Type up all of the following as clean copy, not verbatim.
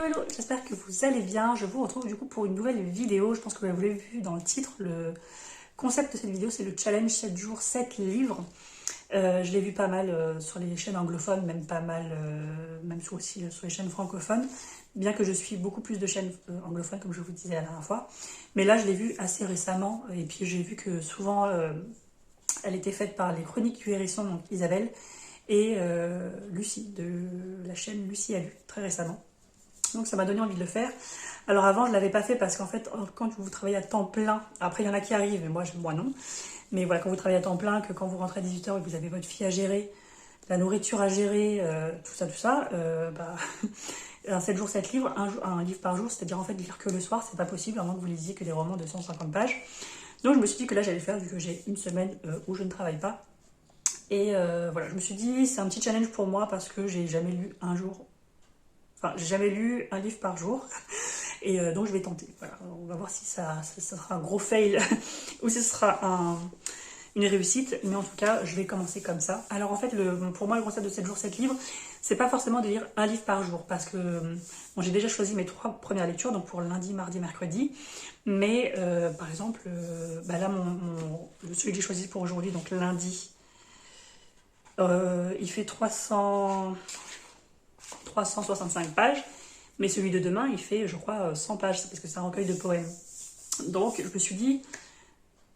hello, j'espère que vous allez bien. Je vous retrouve du coup pour une nouvelle vidéo. Je pense que vous l'avez vu dans le titre. Le concept de cette vidéo, c'est le challenge 7 jours, 7 livres. Je l'ai vu pas mal sur les chaînes anglophones, même pas mal, même aussi sur les chaînes francophones. Bien que je suis beaucoup plus de chaînes anglophones, comme je vous disais la dernière fois. Mais là, je l'ai vu assez récemment. Et puis j'ai vu que souvent, elle était faite par les Chroniques du Hérisson, donc Isabelle, et Lucie, de la chaîne Lucie a lu, très récemment. Donc ça m'a donné envie de le faire. Alors avant, je ne l'avais pas fait parce qu'en fait, quand vous travaillez à temps plein, après il y en a qui arrivent, mais moi non. Mais voilà, quand vous travaillez à temps plein, que quand vous rentrez à 18h et que vous avez votre fille à gérer, la nourriture à gérer, tout ça, un 7 jours, 7 livres, un livre par jour, c'est-à-dire en fait lire que le soir, c'est pas possible, à moins que vous lisiez que des romans de 150 pages. Donc je me suis dit que là j'allais le faire vu que j'ai une semaine où je ne travaille pas. Et voilà, je me suis dit, c'est un petit challenge pour moi parce que j'ai jamais lu un jour. Enfin, j'ai jamais lu un livre par jour. Et donc je vais tenter. Voilà, on va voir si ça sera un gros fail ou si ce sera une réussite. Mais en tout cas, je vais commencer comme ça. Alors en fait, pour moi, le concept de 7 jours, 7 livres, c'est pas forcément de lire un livre par jour. Parce que bon, j'ai déjà choisi mes 3 premières lectures, donc pour lundi, mardi, mercredi. Mais par exemple, là, celui que j'ai choisi pour aujourd'hui, donc lundi, il fait 365 pages. Mais celui de demain, il fait, je crois, 100 pages, parce que c'est un recueil de poèmes. Donc, je me suis dit,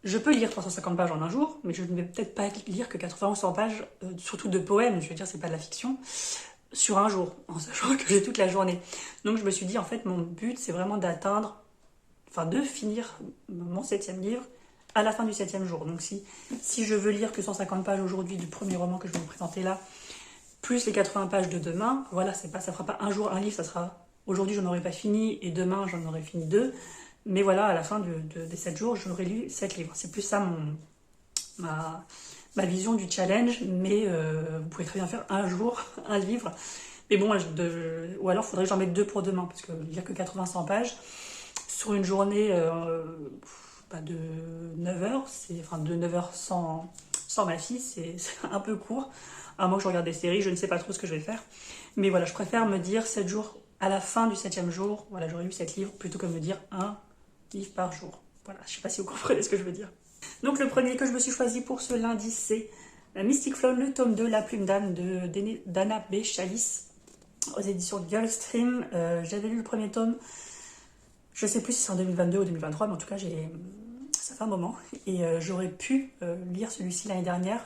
je peux lire 350 pages en un jour, mais je ne vais peut-être pas lire que 80 ou 100 pages, surtout de poèmes, je veux dire, c'est pas de la fiction, sur un jour, en sachant que j'ai toute la journée. Donc, je me suis dit, en fait, mon but, c'est vraiment de finir mon 7e livre à la fin du 7e jour. Donc, si je veux lire que 150 pages aujourd'hui du premier roman que je vais vous présenter là, plus les 80 pages de demain, voilà, ça fera pas un jour un livre, ça sera aujourd'hui j'en aurai pas fini et demain j'en aurai fini 2. Mais voilà, à la fin des 7 jours, j'aurai lu 7 livres. C'est plus ça ma vision du challenge, mais vous pouvez très bien faire un jour un livre. Mais bon, ou alors il faudrait que j'en mette 2 pour demain, parce qu'il n'y a que 80-100 pages. Sur une journée de 9 heures, de 9 heures sans ma fille, c'est un peu court. À moins que je regarde des séries, je ne sais pas trop ce que je vais faire. Mais voilà, je préfère me dire 7 jours à la fin du 7e jour. Voilà, j'aurais lu 7 livres plutôt que me dire un livre par jour. Voilà, je ne sais pas si vous comprenez ce que je veux dire. Donc le premier que je me suis choisi pour ce lundi, c'est Mystic Flown, le tome 2, La plume d'âne d'Anna B. Chalice, aux éditions Gulfstream. J'avais lu le premier tome, je ne sais plus si c'est en 2022 ou 2023, mais en tout cas, ça fait un moment. Et j'aurais pu lire celui-ci l'année dernière,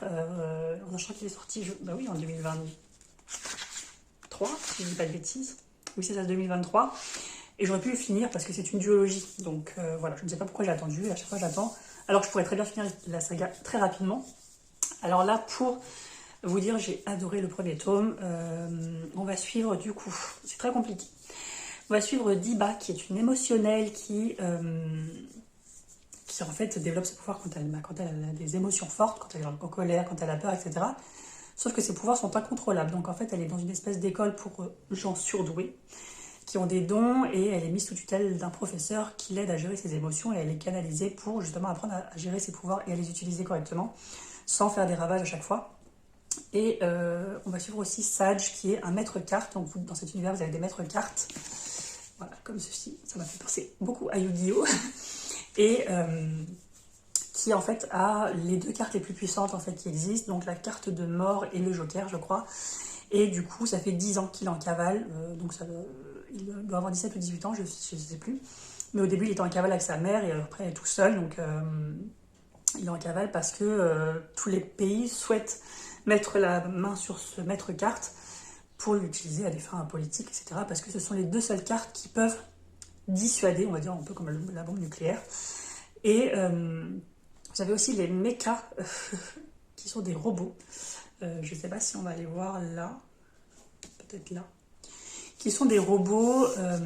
en sachant qu'il est sorti, en 2023, si je ne dis pas de bêtises. Oui, c'est ça, 2023. Et j'aurais pu le finir parce que c'est une duologie. Donc voilà, je ne sais pas pourquoi j'ai attendu, à chaque fois j'attends. Alors que je pourrais très bien finir la saga très rapidement. Alors là, pour vous dire, j'ai adoré le premier tome. On va suivre du coup, c'est très compliqué. On va suivre Diba, qui est une émotionnelle qui en fait développe ses pouvoirs quand elle a des émotions fortes, quand elle est en colère, quand elle a peur, etc. Sauf que ses pouvoirs sont incontrôlables. Donc en fait, elle est dans une espèce d'école pour gens surdoués, qui ont des dons, et elle est mise sous tutelle d'un professeur qui l'aide à gérer ses émotions, et elle est canalisée pour justement apprendre à gérer ses pouvoirs et à les utiliser correctement, sans faire des ravages à chaque fois. Et on va suivre aussi Sage, qui est un maître carte. Donc dans cet univers, vous avez des maîtres cartes. Voilà, comme ceci. Ça m'a fait penser beaucoup à Yu-Gi-Oh! Et qui en fait a les 2 cartes les plus puissantes en fait qui existent, donc la carte de mort et le joker, je crois. Et du coup, ça fait 10 ans qu'il en cavale, donc il doit avoir 17 ou 18 ans, je ne sais plus. Mais au début, il était en cavale avec sa mère, et après, il est tout seul, donc il est en cavale parce que tous les pays souhaitent mettre la main sur ce maître carte pour l'utiliser à des fins politiques, etc. Parce que ce sont les 2 seules cartes qui peuvent dissuader, on va dire un peu comme la bombe nucléaire. Et vous avez aussi les mechas, qui sont des robots. Je ne sais pas si on va les voir là, peut-être là, qui sont des robots. Je vais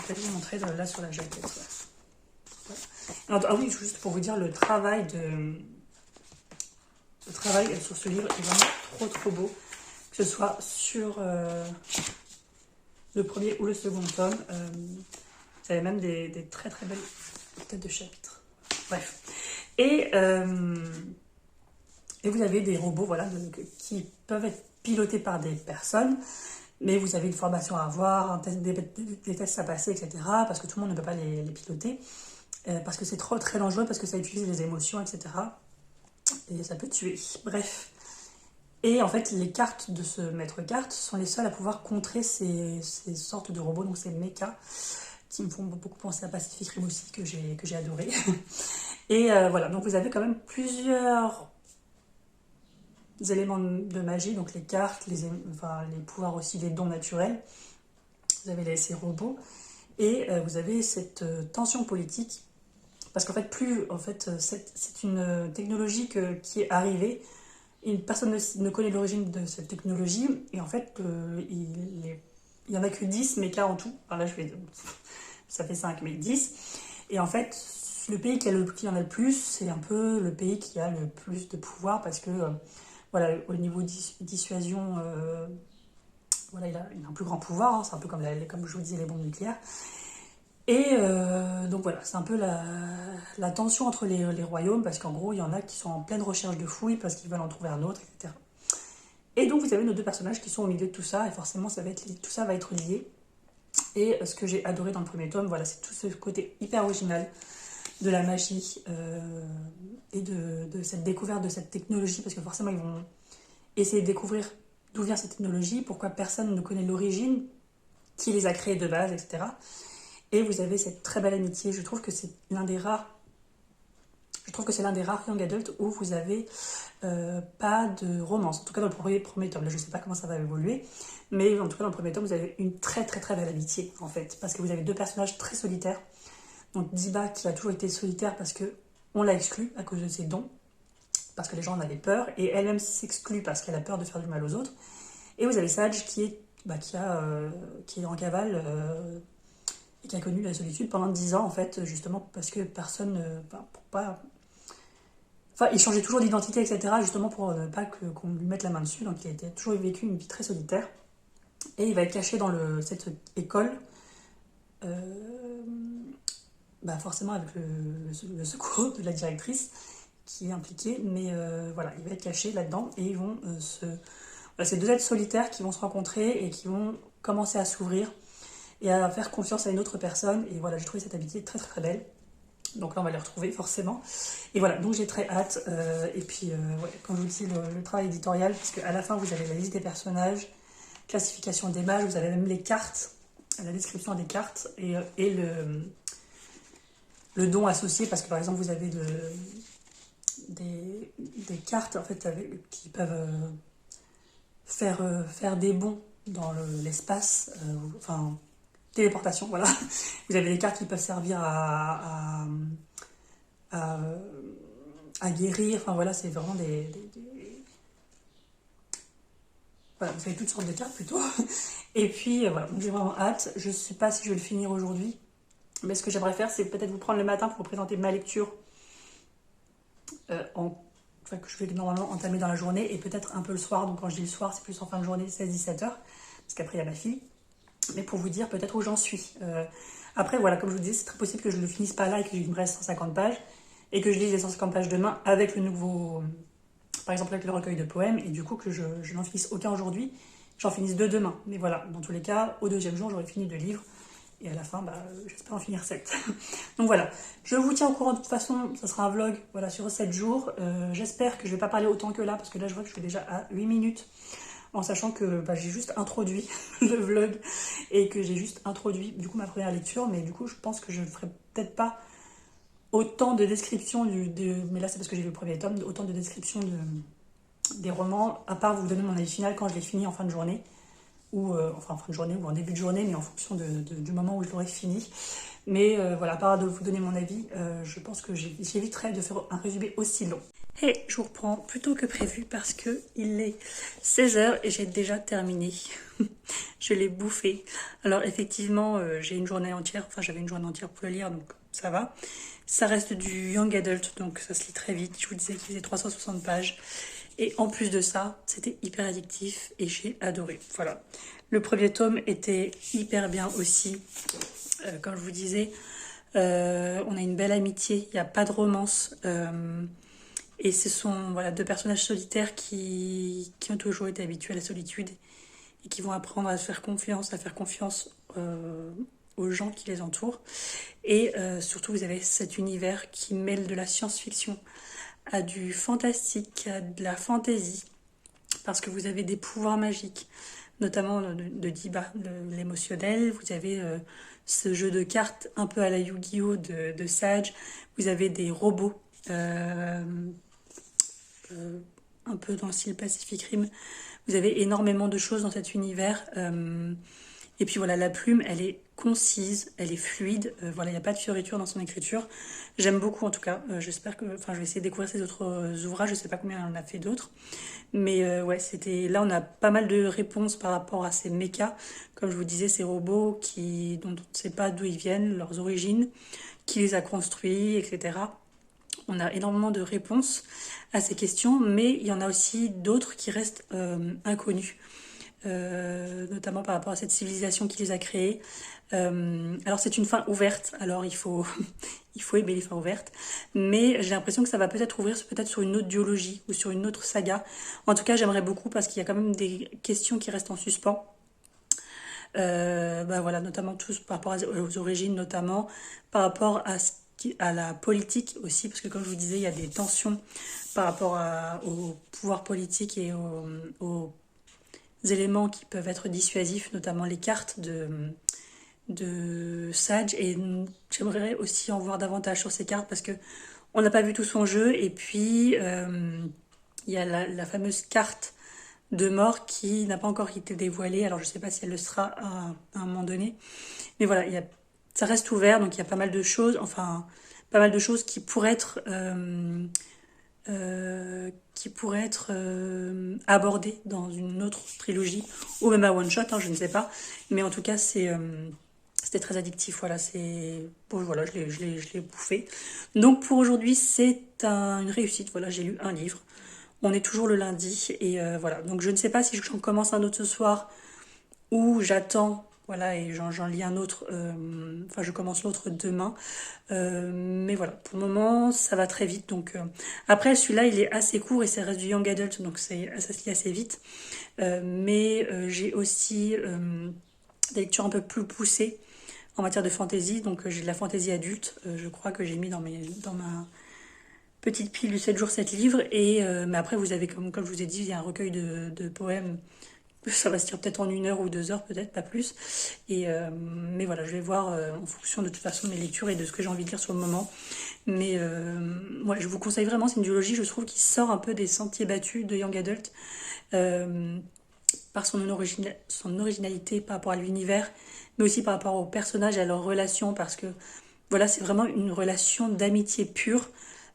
peut-être vous montrer là sur la jaquette. Ouais. Alors, ah oui, juste pour vous dire, le travail sur ce livre est vraiment trop beau, que ce soit sur le premier ou le second tome. Vous avez même des très très belles têtes de chapitre. Bref. Et vous avez des robots, voilà, qui peuvent être pilotés par des personnes, mais vous avez une formation à avoir, des tests à passer, etc. Parce que tout le monde ne peut pas les piloter, parce que c'est très dangereux, parce que ça utilise les émotions, etc. Et ça peut tuer. Bref. Et en fait, les cartes de ce maître carte sont les seules à pouvoir contrer ces sortes de robots, donc ces mechas, qui me font beaucoup penser à Pacific Rim aussi, que j'ai adoré. Et voilà, donc vous avez quand même plusieurs éléments de magie, donc les cartes, les pouvoirs aussi, les dons naturels. Vous avez ces robots. Et vous avez cette tension politique. Parce qu'en fait, c'est une technologie qui est arrivée. Une personne ne connaît l'origine de cette technologie. Et en fait, il y en a que 10 mécas en tout. Enfin là, ça fait 5, mais 10. Et en fait, le pays qui en a le plus, c'est un peu le pays qui a le plus de pouvoir parce que, voilà, au niveau dissuasion, voilà, il a un plus grand pouvoir. Hein, c'est un peu comme je vous disais, les bombes nucléaires. Et donc voilà, c'est un peu la tension entre les royaumes, parce qu'en gros, il y en a qui sont en pleine recherche de fouilles parce qu'ils veulent en trouver un autre, etc. Et donc vous avez nos deux personnages qui sont au milieu de tout ça, et forcément tout ça va être lié. Et ce que j'ai adoré dans le premier tome, voilà, c'est tout ce côté hyper original de la magie et de cette découverte de cette technologie, parce que forcément ils vont essayer de découvrir d'où vient cette technologie, pourquoi personne ne connaît l'origine, qui les a créés de base, etc. Et vous avez cette très belle amitié. Je trouve que c'est l'un des rares young adult où vous avez pas de romance. En tout cas dans le premier tome. Là, je ne sais pas comment ça va évoluer. Mais en tout cas dans le premier tome, vous avez une très très très belle amitié en fait. Parce que vous avez deux personnages très solitaires. Donc Diba qui a toujours été solitaire parce que on l'a exclue à cause de ses dons. Parce que les gens en avaient peur. Et elle-même s'exclut parce qu'elle a peur de faire du mal aux autres. Et vous avez Sage qui est en cavale... et qui a connu la solitude pendant 10 ans, en fait, justement parce que personne, pour pas... Enfin, il changeait toujours d'identité, etc., justement pour ne pas qu'on lui mette la main dessus, donc il a toujours vécu une vie très solitaire, et il va être caché dans cette école, forcément avec le secours de la directrice, qui est impliquée, mais voilà, il va être caché là-dedans, et ils vont c'est deux êtres solitaires qui vont se rencontrer, et qui vont commencer à s'ouvrir, et à faire confiance à une autre personne. Et voilà, j'ai trouvé cette amitié très très très belle. Donc là, on va les retrouver forcément. Et voilà, donc j'ai très hâte. Et puis, ouais, comme je vous dis, le travail éditorial, puisque à la fin, vous avez la liste des personnages, classification des mages, vous avez même les cartes, la description des cartes et le don associé, parce que par exemple, vous avez des cartes en fait, qui peuvent faire des bonds dans l'espace, enfin téléportation, voilà. Vous avez des cartes qui peuvent servir à, à guérir, enfin voilà, c'est vraiment voilà, vous avez toutes sortes de cartes plutôt. Et puis voilà, donc j'ai vraiment hâte. Je sais pas si je vais le finir aujourd'hui, mais ce que j'aimerais faire, c'est peut-être vous prendre le matin pour vous présenter ma lecture que je vais normalement entamer dans la journée, et peut-être un peu le soir. Donc quand je dis le soir, c'est plus en fin de journée, 16-17 heures, parce qu'après il y a ma fille. Mais pour vous dire peut-être où j'en suis. Après, voilà, comme je vous disais, c'est très possible que je ne le finisse pas là et qu'il me reste 150 pages, et que je lise les 150 pages demain avec le nouveau, par exemple avec le recueil de poèmes, et du coup que je n'en finisse aucun aujourd'hui, j'en finisse deux demain. Mais voilà, dans tous les cas, au deuxième jour, j'aurai fini 2 livres, et à la fin, j'espère en finir 7. Donc voilà, je vous tiens au courant de toute façon, ça sera un vlog voilà, sur 7 jours. J'espère que je ne vais pas parler autant que là, parce que là, je vois que je suis déjà à 8 minutes, en sachant que j'ai juste introduit le vlog et que j'ai juste introduit du coup ma première lecture, mais du coup je pense que je ne ferai peut-être pas autant de descriptions mais là c'est parce que j'ai lu le premier tome, autant de descriptions des romans, à part vous donner mon avis final quand je l'ai fini en fin de journée, ou enfin en fin de journée ou en début de journée, mais en fonction du moment où je l'aurai fini. Mais voilà, à part de vous donner mon avis, je pense que j'éviterai de faire un résumé aussi long. Et je vous reprends plus tôt que prévu parce que il est 16 h et j'ai déjà terminé. Je l'ai bouffé. Alors effectivement, j'ai une journée entière, enfin j'avais une journée entière pour le lire, donc ça va. Ça reste du young adult, donc ça se lit très vite. Je vous disais qu'il faisait 360 pages. Et en plus de ça, c'était hyper addictif et j'ai adoré. Voilà. Le premier tome était hyper bien aussi. Comme je vous disais, on a une belle amitié, il n'y a pas de romance. Et ce sont voilà, deux personnages solitaires qui ont toujours été habitués à la solitude et qui vont apprendre à se faire confiance aux gens qui les entourent. Et surtout, vous avez cet univers qui mêle de la science-fiction à du fantastique, à de la fantasy, parce que vous avez des pouvoirs magiques, notamment de Diba, de l'émotionnel. Vous avez ce jeu de cartes un peu à la Yu-Gi-Oh! De Sage. Vous avez des robots, un peu dans le style Pacific Rim. Vous avez énormément de choses dans cet univers. Et puis voilà, la plume, elle est concise, elle est fluide. Voilà, il n'y a pas de fioriture dans son écriture. J'aime beaucoup en tout cas. J'espère que, enfin, je vais essayer de découvrir ses autres ouvrages. Je sais pas combien elle en a fait d'autres, mais ouais, c'était. Là, on a pas mal de réponses par rapport à ces mechas, comme je vous disais, ces robots dont on ne sait pas d'où ils viennent, leurs origines, qui les a construits, etc. On a énormément de réponses à ces questions, mais il y en a aussi d'autres qui restent inconnues. Notamment par rapport à cette civilisation qui les a créés. Alors c'est une fin ouverte, alors il faut, il faut aimer les fins ouvertes, mais j'ai l'impression que ça va peut-être ouvrir peut-être sur une autre duologie ou sur une autre saga. En tout cas, j'aimerais beaucoup parce qu'il y a quand même des questions qui restent en suspens. Bah voilà, notamment tous par rapport aux origines, notamment par rapport à la politique aussi, parce que comme je vous disais, il y a des tensions par rapport au pouvoir politique et aux éléments qui peuvent être dissuasifs, notamment les cartes de Sage, et j'aimerais aussi en voir davantage sur ces cartes parce que on n'a pas vu tout son jeu, et puis il y a la fameuse carte de mort qui n'a pas encore été dévoilée, alors je sais pas si elle le sera à un moment donné, mais voilà, ça reste ouvert, donc il y a pas mal de choses, enfin pas mal de choses qui pourraient être abordées dans une autre trilogie ou même à one shot, hein, je ne sais pas, mais en tout cas c'était très addictif, voilà, bon, voilà, je l'ai bouffé. Donc pour aujourd'hui, c'est une réussite, voilà, j'ai lu un livre. On est toujours le lundi, et voilà. Donc je ne sais pas si j'en commence un autre ce soir ou j'attends, voilà, et j'en lis un autre, enfin je commence l'autre demain. Mais voilà, pour le moment, ça va très vite. Donc après, celui-là, il est assez court et ça reste du young adult, donc ça se lit assez vite. Mais j'ai aussi des lectures un peu plus poussées en matière de fantasy, donc j'ai de la fantasy adulte, je crois que j'ai mis dans ma petite pile du 7 jours 7 livres, et mais après vous avez, comme je vous ai dit, il y a un recueil de poèmes, ça va se dire peut-être en 1 heure ou 2 heures, peut-être pas plus, et mais voilà, je vais voir en fonction de toute façon de mes lectures et de ce que j'ai envie de lire sur le moment, mais ouais, je vous conseille vraiment, c'est une duologie, je trouve, qui sort un peu des sentiers battus de young adult, par son originalité par rapport à l'univers, mais aussi par rapport aux personnages et à leurs relations, parce que voilà, c'est vraiment une relation d'amitié pure,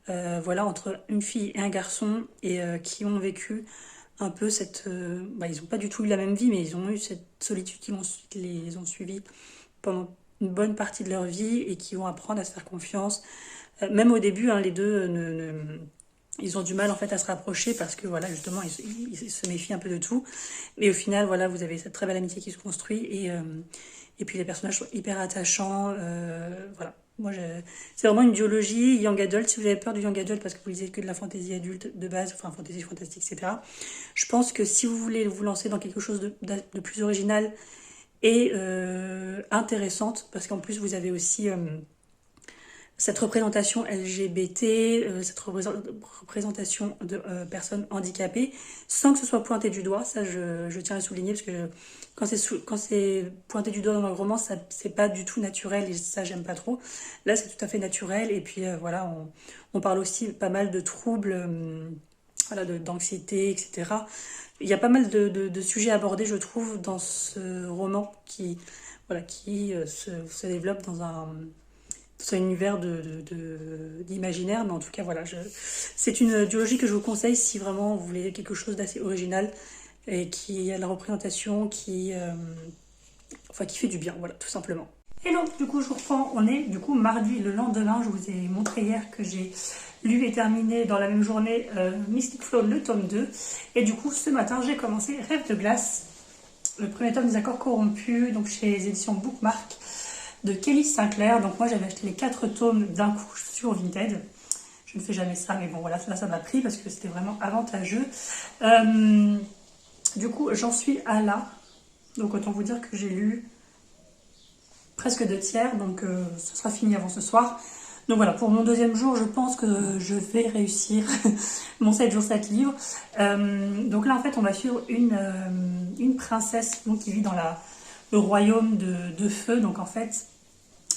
voilà, entre une fille et un garçon, et qui ont vécu un peu bah, ils n'ont pas du tout eu la même vie, mais ils ont eu cette solitude qui les ont suivis pendant une bonne partie de leur vie, et qui vont apprendre à se faire confiance. Même au début, hein, les deux ils ont du mal en fait à se rapprocher parce que voilà, justement, ils se méfient un peu de tout. Mais au final, voilà, vous avez cette très belle amitié qui se construit, et puis les personnages sont hyper attachants. Voilà. C'est vraiment une duologie young adult. Si vous avez peur du young adult parce que vous lisez que de la fantasy adulte de base, enfin fantasy fantastique, etc., je pense que si vous voulez vous lancer dans quelque chose de plus original et intéressante, parce qu'en plus vous avez aussi cette représentation LGBT, cette représentation de personnes handicapées, sans que ce soit pointé du doigt, ça je tiens à souligner, parce que quand c'est pointé du doigt dans un roman, ça c'est pas du tout naturel, et ça j'aime pas trop. Là c'est tout à fait naturel, et puis voilà, on parle aussi pas mal de troubles, voilà, d'anxiété, etc. Il y a pas mal de sujets abordés, je trouve, dans ce roman qui se développe dans un univers d'imaginaire, mais en tout cas voilà, c'est une duologie que je vous conseille si vraiment vous voulez quelque chose d'assez original et qui a la représentation qui fait du bien, voilà, tout simplement. Et donc du coup je vous reprends, on est du coup mardi, le lendemain. Je vous ai montré hier que j'ai lu et terminé dans la même journée Mystic Flow, le tome 2, et du coup ce matin j'ai commencé Rêve de glace, le premier tome des Accords corrompus, donc chez les éditions Bookmark, de Kelly Sinclair. Donc moi j'avais acheté les 4 tomes d'un coup sur Vinted. Je ne fais jamais ça, mais bon voilà, là ça m'a pris parce que c'était vraiment avantageux. Du coup j'en suis à la Donc autant vous dire que j'ai lu presque 2 tiers, donc ce sera fini avant ce soir. Donc voilà, pour mon deuxième jour, je pense que je vais réussir mon 7 jours 7 livres. Donc là, en fait, on va suivre une princesse donc, qui vit dans le royaume de feu. Donc en fait,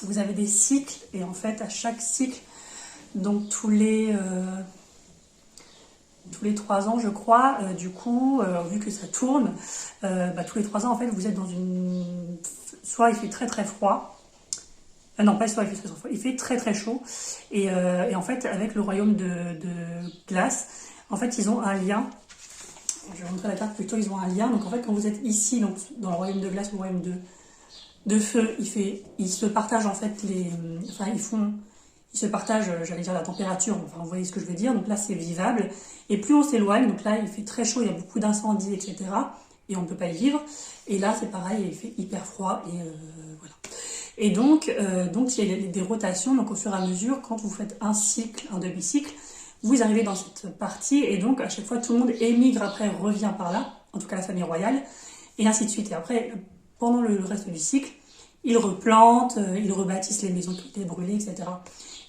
vous avez des cycles, et en fait, à chaque cycle, donc tous les 3 ans, je crois, du coup, vu que ça tourne, tous les 3 ans, en fait, vous êtes dans une... Soit il fait très très froid, non, pas soit il fait très froid, il fait très très chaud, et en fait, avec le royaume de glace, en fait, ils ont un lien. Je vais montrer la carte plutôt, ils ont un lien. Donc en fait, quand vous êtes ici, donc, dans le royaume de glace ou le royaume de feu, ils se partagent en fait ils se partagent, j'allais dire la température, enfin vous voyez ce que je veux dire, donc là c'est vivable, et plus on s'éloigne, donc là il fait très chaud, il y a beaucoup d'incendies, etc., et on ne peut pas y vivre, et là c'est pareil, il fait hyper froid, et voilà. Et donc il y a des rotations, donc au fur et à mesure, quand vous faites un cycle, un demi-cycle, vous arrivez dans cette partie, et donc à chaque fois tout le monde émigre, après revient par là, en tout cas la famille royale, et ainsi de suite, et après, pendant le reste du cycle, ils replantent, ils rebâtissent les maisons qui étaient brûlées, etc.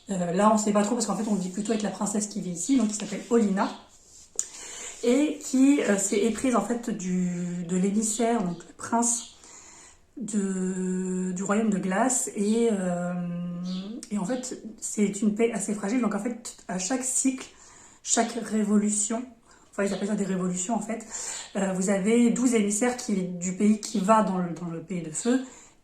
Là, on ne sait pas trop parce qu'en fait, on vit plutôt avec la princesse qui vit ici, donc qui s'appelle Olenna, et qui s'est éprise en fait de l'émissaire, donc le prince du royaume de glace, et en fait, c'est une paix assez fragile. Donc en fait, à chaque cycle, chaque révolution, enfin ils appellent ça des révolutions en fait, vous avez 12 émissaires du pays qui va dans le pays de feu.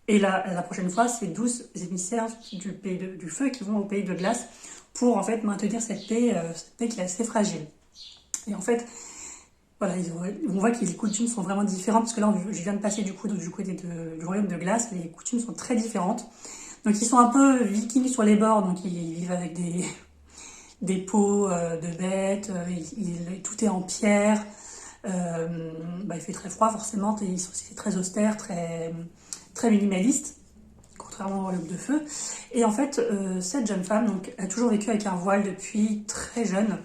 Et la prochaine fois, c'est 12 émissaires du pays du feu qui vont au pays de glace pour en fait maintenir cette paix qui est assez fragile. Et en fait, voilà, on voit que les coutumes sont vraiment différentes, parce que là, je viens de passer du côté du royaume de glace, les coutumes sont très différentes. Donc ils sont un peu vikings sur les bords, donc ils vivent avec des peaux de bêtes, tout est en pierre, il fait très froid forcément, et ils sont aussi très austères, très minimaliste, contrairement au royaume de feu. Et en fait, cette jeune femme donc, a toujours vécu avec un voile depuis très jeune.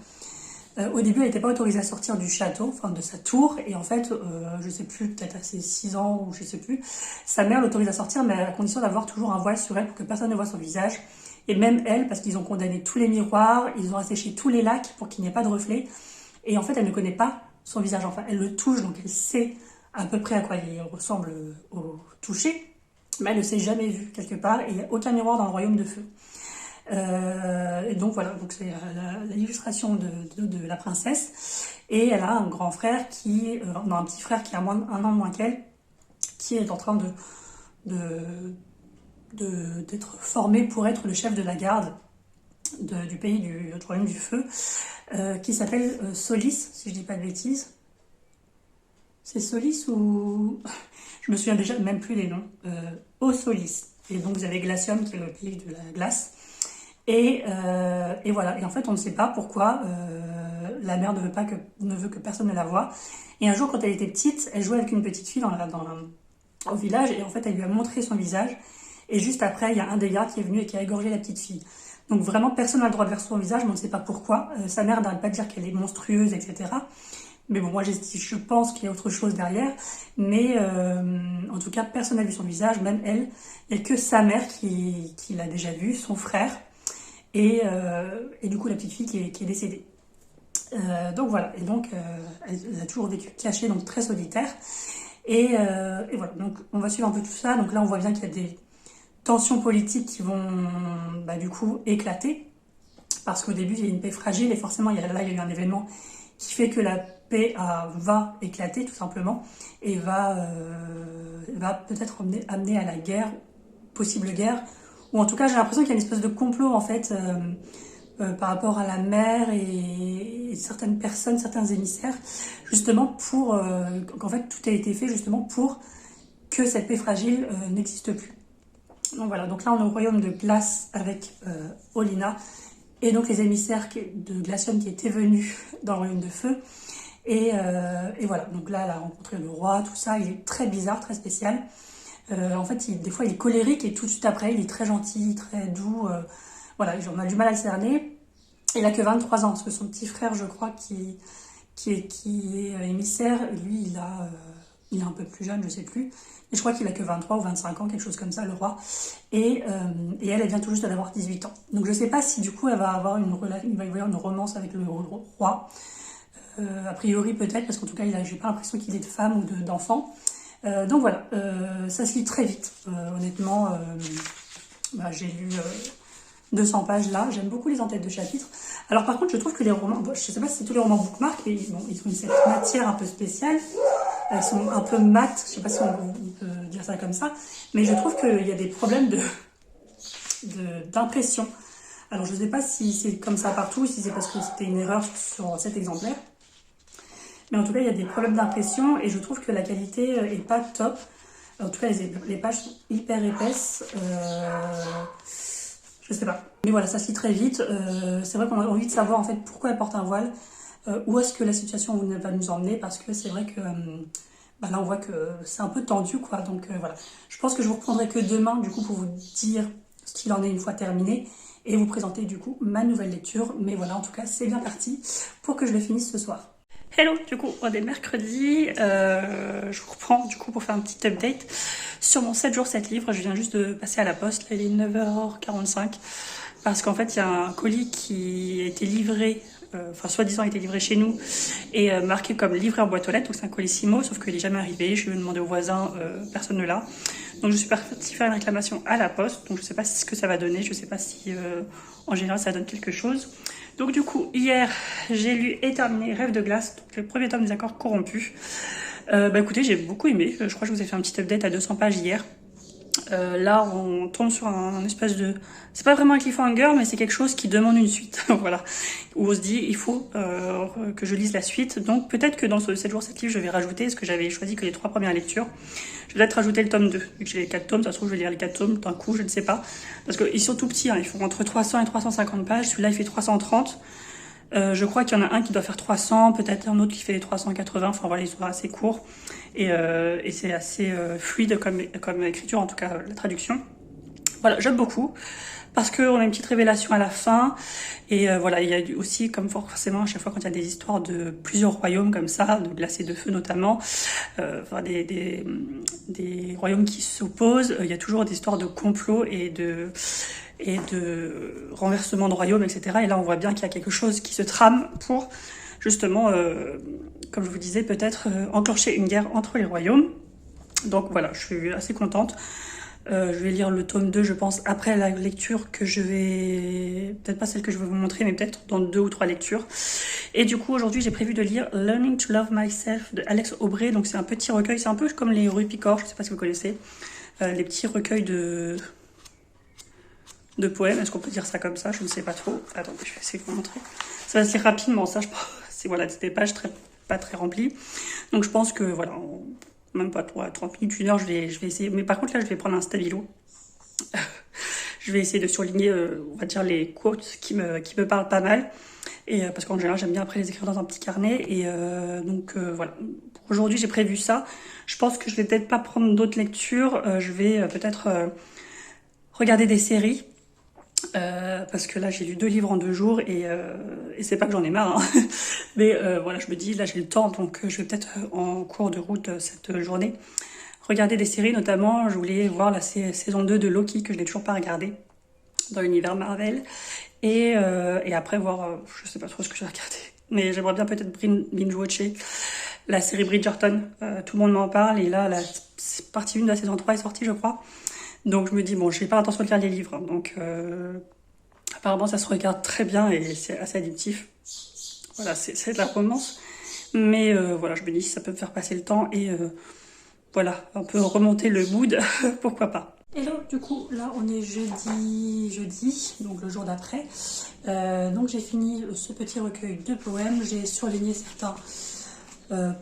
Au début, elle n'était pas autorisée à sortir du château, enfin de sa tour, et en fait, je sais plus, peut-être à ses 6 ans, ou je sais plus, sa mère l'autorise à sortir, mais à condition d'avoir toujours un voile sur elle pour que personne ne voit son visage. Et même elle, parce qu'ils ont condamné tous les miroirs, ils ont asséché tous les lacs pour qu'il n'y ait pas de reflets. Et en fait, elle ne connaît pas son visage, enfin, elle le touche, donc elle sait à peu près à quoi il ressemble au toucher, mais elle ne s'est jamais vue quelque part, et il n'y a aucun miroir dans le royaume de feu. Et donc voilà, donc c'est l'illustration de la princesse, et elle a un grand frère un petit frère qui a un an de moins qu'elle, qui est en train d'être formé pour être le chef de la garde du pays du royaume du feu, qui s'appelle Solis, si je dis pas de bêtises. C'est Solis ou... Je me souviens déjà même plus des noms. Solis. Et donc vous avez Glacium, qui est le pays de la glace. Et voilà. Et en fait, on ne sait pas pourquoi la mère ne veut que personne ne la voie. Et un jour, quand elle était petite, elle jouait avec une petite fille au village, et en fait, elle lui a montré son visage. Et juste après, il y a un des gardes qui est venu et qui a égorgé la petite fille. Donc vraiment, personne n'a le droit de voir son visage, mais on ne sait pas pourquoi. Sa mère n'arrête pas de dire qu'elle est monstrueuse, etc. Mais bon, moi, je pense qu'il y a autre chose derrière. Mais en tout cas, personne n'a vu son visage, même elle. Il n'y a que sa mère qui l'a déjà vu, son frère. Et du coup, la petite fille qui est décédée. Donc voilà. Et donc, elle a toujours vécu cachée, donc très solitaire. Et voilà. Donc, on va suivre un peu tout ça. Donc là, on voit bien qu'il y a des tensions politiques qui vont, du coup, éclater. Parce qu'au début, il y a une paix fragile, et forcément, il y a eu un événement qui fait que la paix va éclater tout simplement, et va peut-être amener à la guerre, possible guerre, ou en tout cas j'ai l'impression qu'il y a une espèce de complot en fait par rapport à la mer et certaines personnes, certains émissaires, justement pour qu'en fait tout a été fait justement pour que cette paix fragile n'existe plus. Donc voilà, donc là on est au royaume de glace avec Olenna, et donc les émissaires de Glacium qui étaient venus dans le royaume de feu. Et voilà, donc là elle a rencontré le roi, tout ça, il est très bizarre, très spécial. En fait, des fois il est colérique, et tout de suite après il est très gentil, très doux. Voilà, on a du mal à le cerner. Il a que 23 ans, parce que son petit frère, je crois, qui est émissaire, lui il a il est un peu plus jeune, je sais plus. Mais je crois qu'il a que 23 ou 25 ans, quelque chose comme ça, le roi. Et elle vient tout juste d'avoir 18 ans. Donc je sais pas si du coup il va y avoir une romance avec le roi. A priori peut-être, parce qu'en tout cas j'ai pas l'impression qu'il ait de femme ou d'enfant. Donc voilà, ça se lit très vite. Honnêtement, j'ai lu 200 pages là. J'aime beaucoup les entêtes de chapitres. Alors par contre, je trouve que les romans, je sais pas si c'est tous les romans bookmark, mais bon, ils ont cette matière un peu spéciale. Elles sont un peu mates, je sais pas si on peut dire ça comme ça, mais je trouve qu'il y a des problèmes d'impression. Alors je sais pas si c'est comme ça partout, si c'est parce que c'était une erreur sur cet exemplaire. Mais en tout cas, il y a des problèmes d'impression et je trouve que la qualité est pas top. En tout cas, les pages sont hyper épaisses. Je sais pas. Mais voilà, ça se lit très vite. C'est vrai qu'on a envie de savoir en fait pourquoi elle porte un voile. Où est-ce que la situation va nous emmener, parce que c'est vrai que là on voit que c'est un peu tendu quoi, donc voilà. Je pense que je vous reprendrai que demain du coup pour vous dire ce qu'il en est une fois terminé et vous présenter du coup ma nouvelle lecture, mais voilà, en tout cas c'est bien parti pour que je le finisse ce soir. Hello, du coup on est mercredi, je vous reprends du coup pour faire un petit update sur mon 7 jours 7 livres. Je viens juste de passer à la poste, là il est 9h45, parce qu'en fait il y a un colis qui a été livré, soi-disant a été livré chez nous et marqué comme livré en boîte aux lettres, donc c'est un colissimo, sauf qu'il n'est jamais arrivé. Je vais demander aux voisins, personne ne l'a. Donc je suis partie faire une réclamation à la poste, donc je sais pas ce que ça va donner, je sais pas si en général ça donne quelque chose. Donc du coup, hier, j'ai lu et terminé Rêve de glace, donc le premier tome des accords corrompus. Écoutez, j'ai beaucoup aimé, je crois que je vous ai fait un petit update à 200 pages hier. Là, on tombe sur un espèce de... C'est pas vraiment un cliffhanger, mais c'est quelque chose qui demande une suite, voilà. Où on se dit, il faut que je lise la suite. Donc peut-être que dans ce 7 jours 7 livres, je vais rajouter, parce que j'avais choisi que les 3 premières lectures. Je vais peut-être rajouter le tome 2, vu que j'ai les 4 tomes. Ça se trouve, je vais lire les 4 tomes d'un coup, je ne sais pas. Parce qu'ils sont tout petits, hein, ils font entre 300 et 350 pages. Celui-là, il fait 330. Je crois qu'il y en a un qui doit faire 300, peut-être un autre qui fait les 380. Enfin voilà, ils sont assez courts. Et c'est assez fluide comme écriture, en tout cas la traduction. Voilà, j'aime beaucoup, parce qu'on a une petite révélation à la fin. Et voilà, il y a aussi, comme forcément à chaque fois quand il y a des histoires de plusieurs royaumes comme ça, de glace et de feu notamment, des royaumes qui s'opposent, il y a toujours des histoires de complot et de renversement de royaume, etc. Et là on voit bien qu'il y a quelque chose qui se trame pour justement, comme je vous disais, peut-être enclencher une guerre entre les royaumes. Donc voilà, je suis assez contente. Je vais lire le tome 2, je pense, après la lecture que je vais... Peut-être pas celle que je vais vous montrer, mais peut-être dans 2 ou 3 lectures. Et du coup, aujourd'hui, j'ai prévu de lire Learning to Love Myself de Alex Aubrey. Donc c'est un petit recueil, c'est un peu comme les Rue Picor, je sais pas si vous connaissez. Les petits recueils de poèmes, est-ce qu'on peut dire ça comme ça? Je ne sais pas trop. Attendez, je vais essayer de vous montrer. Ça va se lire rapidement, ça, je pense. C'est voilà, des pages pas très remplies. Donc je pense que, voilà, même pas 30 minutes, 1 heure, je vais essayer. Mais par contre, là, je vais prendre un stabilo. Je vais essayer de surligner, on va dire, les quotes qui me parlent pas mal. Et parce qu'en général, j'aime bien après les écrire dans un petit carnet. Et voilà. Pour aujourd'hui, j'ai prévu ça. Je pense que je vais peut-être pas prendre d'autres lectures. Je vais peut-être regarder des séries. Parce que là j'ai lu 2 livres en 2 jours et c'est pas que j'en ai marre, hein. Mais voilà, je me dis là j'ai le temps, donc je vais peut-être en cours de route cette journée regarder des séries. Notamment je voulais voir la saison 2 de Loki, que je n'ai toujours pas regardé, dans l'univers Marvel, et après voir, je sais pas trop ce que je vais regarder, mais j'aimerais bien peut-être binge-watcher la série Bridgerton. Tout le monde m'en parle, et là la partie 1 de la saison 3 est sortie, je crois. Donc je me dis, bon, je n'ai pas l'intention de lire les livres, hein, donc apparemment ça se regarde très bien et c'est assez addictif. Voilà, c'est de la romance, mais voilà, je me dis si ça peut me faire passer le temps et voilà, un peu remonter le mood, pourquoi pas. Hello, du coup là on est jeudi, donc le jour d'après. Donc j'ai fini ce petit recueil de poèmes, j'ai surligné certains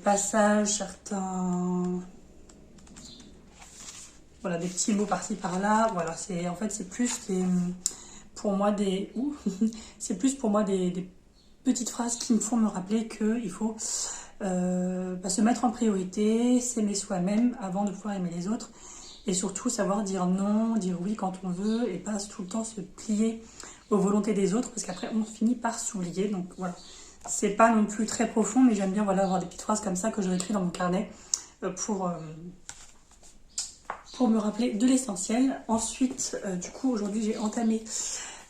passages, certains... Voilà, des petits mots par-ci par-là. Voilà, en fait c'est plus pour moi des petites phrases qui me font me rappeler qu'il faut se mettre en priorité, s'aimer soi-même avant de pouvoir aimer les autres, et surtout savoir dire non, dire oui quand on veut, et pas tout le temps se plier aux volontés des autres, parce qu'après on finit par s'oublier. Donc voilà, c'est pas non plus très profond, mais j'aime bien, voilà, avoir des petites phrases comme ça que je réécris dans mon carnet pour me rappeler de l'essentiel. Ensuite, du coup, aujourd'hui, j'ai entamé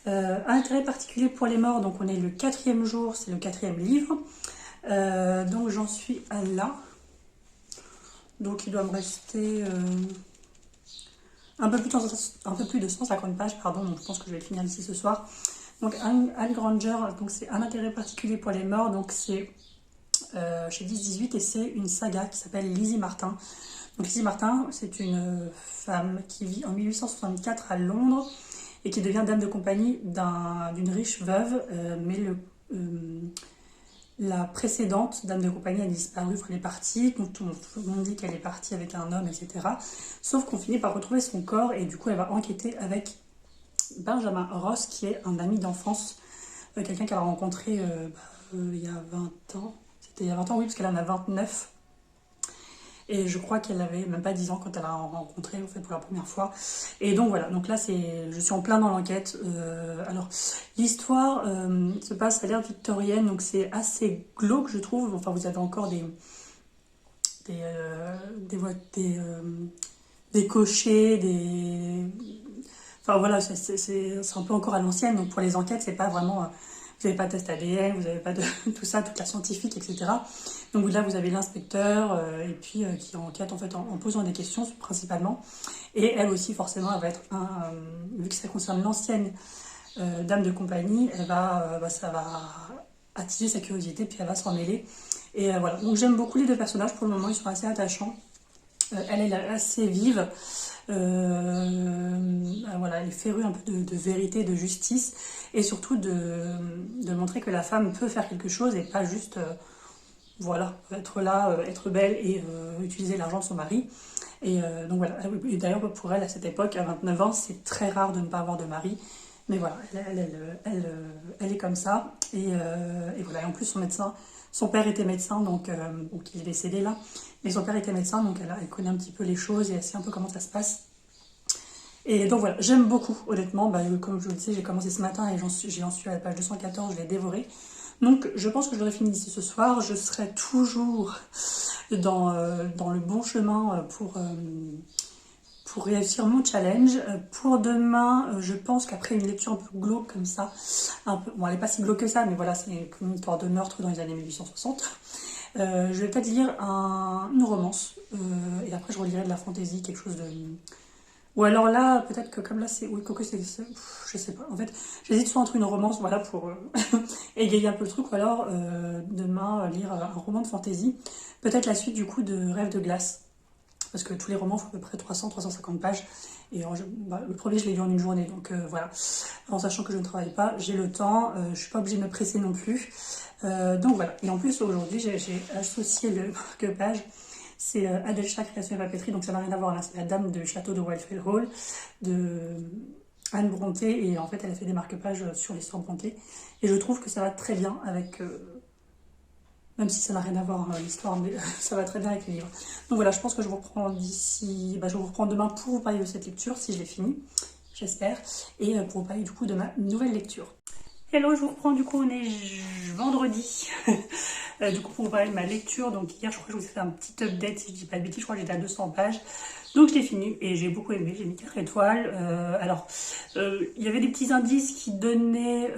un intérêt particulier pour les morts. Donc, on est le 4e jour, c'est le 4e livre. Donc, j'en suis à là. Donc, il doit me rester un peu plus de 150 pages, pardon. Donc, je pense que je vais le finir d'ici ce soir. Donc, Anne Granger, donc c'est un intérêt particulier pour les morts. Donc, c'est chez 10-18 et c'est une saga qui s'appelle Lizzie Martin. Donc Lizzie Martin, c'est une femme qui vit en 1864 à Londres et qui devient dame de compagnie d'une riche veuve, mais la précédente dame de compagnie a disparu, elle est partie, donc tout le monde dit qu'elle est partie avec un homme, etc. Sauf qu'on finit par retrouver son corps et du coup elle va enquêter avec Benjamin Ross, qui est un ami d'enfance, quelqu'un qu'elle a rencontré il y a 20 ans. C'était il y a 20 ans, oui, parce qu'elle en a 29. Et je crois qu'elle avait même pas 10 ans quand elle a rencontré en fait pour la première fois. Et donc voilà, donc là je suis en plein dans l'enquête. Alors l'histoire se passe à l'ère victorienne, donc c'est assez glauque je trouve. Enfin vous avez encore des cochers, enfin voilà, c'est un peu encore à l'ancienne. Donc pour les enquêtes, c'est pas vraiment vous n'avez pas de test ADN, vous n'avez pas de tout ça, toute la scientifique, etc. Donc là, vous avez l'inspecteur, et puis qui enquête en fait en posant des questions principalement. Et elle aussi, forcément, elle va être vu que ça concerne l'ancienne dame de compagnie, ça va attiser sa curiosité, puis elle va s'en mêler. Et voilà. Donc j'aime beaucoup les deux personnages. Pour le moment, ils sont assez attachants. Elle est assez vive. Voilà, elle est férue un peu de vérité, de justice, et surtout de montrer que la femme peut faire quelque chose et pas juste voilà, être là, être belle et utiliser l'argent de son mari. Et donc voilà, et d'ailleurs pour elle à cette époque, à 29 ans, c'est très rare de ne pas avoir de mari. Mais voilà, elle est comme ça. Et voilà, et en plus son père était médecin, donc il est décédé là. Mais son père était médecin, donc elle connaît un petit peu les choses et elle sait un peu comment ça se passe. Et donc voilà, j'aime beaucoup, honnêtement. Comme je vous le disais, j'ai commencé ce matin et j'en suis à la page 214, je l'ai dévoré. Donc je pense que je l'aurai fini d'ici ce soir. Je serai toujours dans le bon chemin pour réussir mon challenge. Pour demain, je pense qu'après une lecture un peu glauque comme ça, bon elle n'est pas si glauque que ça, mais voilà, c'est une histoire de meurtre dans les années 1860. Je vais peut-être lire une romance, et après je relirai de la fantaisie, quelque chose de... Ou alors là, peut-être que comme là c'est... Oui, Coco, je sais pas. En fait, j'hésite soit entre une romance, voilà, pour égayer un peu le truc, ou alors demain lire un roman de fantaisie. Peut-être la suite du coup de Rêve de glace. Parce que tous les romans font à peu près 300-350 pages. Et le premier, je l'ai lu en une journée. Donc voilà. En sachant que je ne travaille pas, j'ai le temps. Je ne suis pas obligée de me presser non plus. Donc voilà. Et en plus, aujourd'hui, j'ai associé le marque-page. C'est Adelcha Création et Papeterie. Donc ça n'a rien à voir. Là, c'est la dame du château de Wildfell Hall de Anne Brontë. Et en fait, elle a fait des marque-pages sur l'histoire Brontë. Et je trouve que ça va très bien avec... même si ça n'a rien à voir l'histoire, mais ça va très bien avec les livres. Donc voilà, je pense que je vous reprends je vous reprends demain pour vous parler de cette lecture, si je l'ai finie, j'espère, et pour vous parler du coup de ma nouvelle lecture. Hello, je vous reprends, du coup on est vendredi, du coup pour vous parler de ma lecture. Donc hier je crois que je vous ai fait un petit update, si je dis pas de bêtises, je crois que j'étais à 200 pages. Donc je l'ai fini et j'ai beaucoup aimé, j'ai mis 4 étoiles. Alors, il y avait des petits indices qui donnaient...